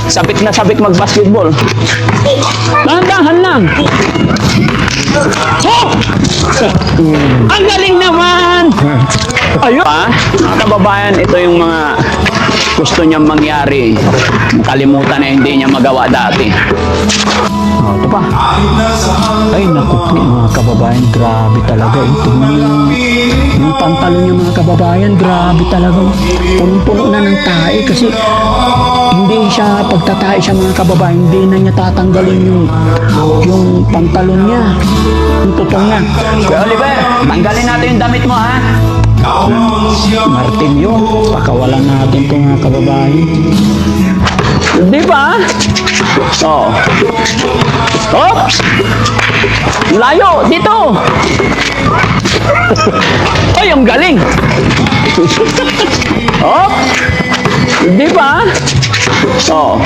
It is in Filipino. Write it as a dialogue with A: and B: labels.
A: sabik na sabik mag-basketball. Dahan-dahan lang. Oh! Ang galing naman! Ayun! Mga kababayan, ito yung mga gusto niyang mangyari. Kalimutan na hindi niya magawa dati. Oh, ito pa. Ay, naku po, mga kababayan, grabe talaga. Ito yung pantalon niya, mga kababayan, grabe talaga. Punong-puno na ng tae kasi hindi siya, pagtatae siya, mga kababayan, hindi na niya tatanggalin yung pantalon niya. Yung tutong niya. Kuya Oliver, tanggalin natin yung damit mo, ha? Martilyo, pakawalan natin ito, mga kababayan. Di ba? Oh. Oops! Layo! Dito! Ay, ang galing! Oops! Di ba? Oh.